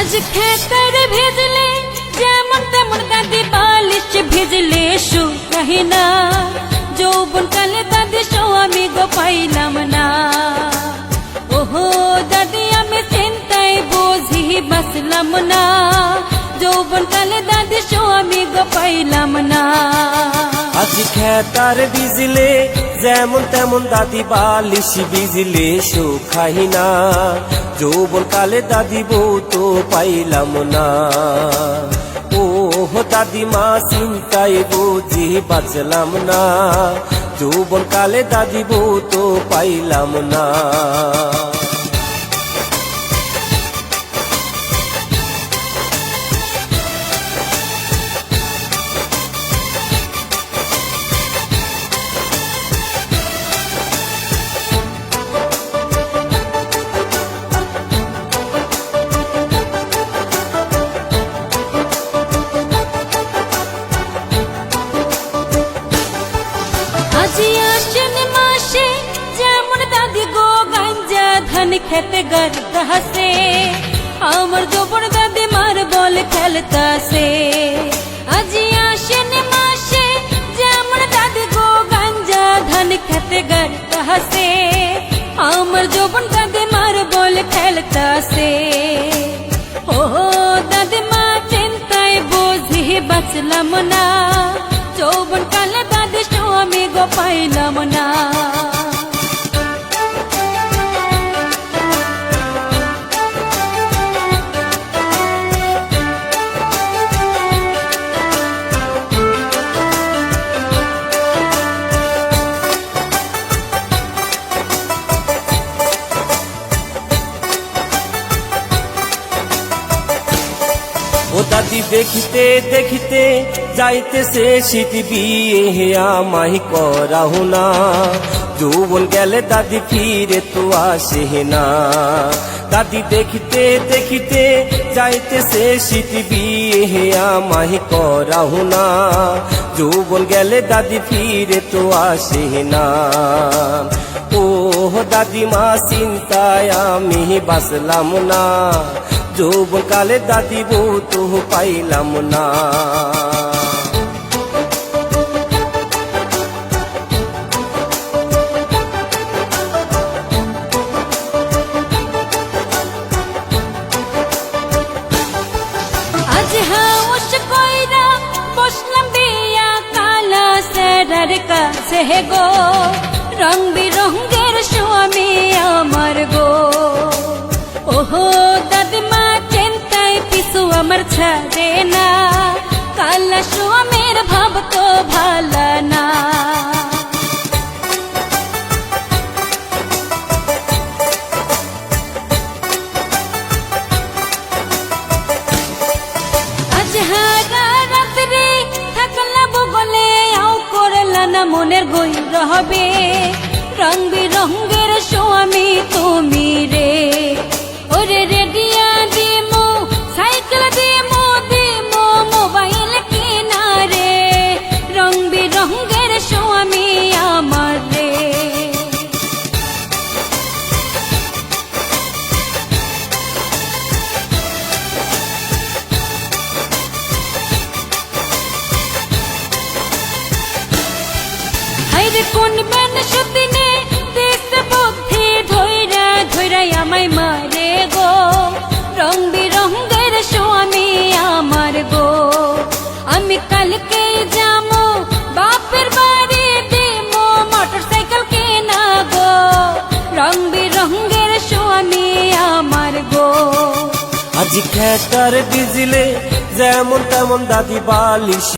আজ খেতের ভিজলে যেমন তেমন দাদি বালিশ ভিজলে শুকাই না, যৌবন কালে দাদি স্বামী গো পাইলাম না। ওহো দাদি আমি চিন্তায় বুঝি বাঁচলাম না, যৌবন কালে দাদি স্বামী গো পাইলাম না। আজ খেতার ভিজলে যেমন তেমন দাদি বালিশ ভিজলে শুকাই না, যৌবন কালে দাদি বউ তো পাইলাম না। ও দাদিমা চিন্তায় বুঝি বাঁচলাম না, যৌবন কালে দাদি বউ তো পাইলাম না। খেতে গড়তাছে আমার যৌবন দাদি মার বল খেলতাছে। আজি আসেন মাসে যেমন দাদি গো গাঞ্জা ধান খেতে গড়তাছে আমার যৌবন দাদি মার বল খেলতাছে। ও দাদি মা চিন্তায় বুঝি বাঁচলাম না, যৌবন কালে দাদি স্বামী গো পাইলাম না। ও দাদি দেখিতে দেখিতে যাইতেছে শীত বিয়ে আমায় করাও না, যৌবন গেলে দাদি ফিরে তো আসে না। দাদি দেখিতে দেখিতে যাইতেছে শীত বিয়ে আমায় করাও না, যৌবন গেলে দাদি ফিরে তো আসে না। ও দাদিমা চিন্তায় আমি বাঁচলাম না, যৌবন কালে দাদি বউ তো পাইলাম না। আজ হাউস কইরা বসলাম দিয়া কালা সেরার কাছে গো, রং বিরঙ্গের স্বামী আমার গো। ওহো দাদিমা চিন্তায় পিছু আমার ছাড়ে না, কালা স্বামীর ভাব তো ভালো না। আজ হারা রাত্রি থাকলা বগলে আও করলা না মনের গই রহবে, রং বিরঙ্গের স্বামী তুমি রে। ওরে রেডিয়া দিমো সাইকেল দিমো দিমো মোবাইল কিনারে, রং বিরঙ্গের স্বামী আমার রে। হাইরে কোন বেন সতিনে দেশ বুদ্ধি ধৈরা ধৈরা আমায় মারে গো, রং বিরঙ্গের স্বামী আমার গো। আমি কালকে যাবো বাপের বাড়ি দিমো মোটর সাইকেল কেনা গো, রং বিরঙ্গের স্বামী আমার গো। আজ খেতার ভিজলে যেমন তেমন দাদি বালিশ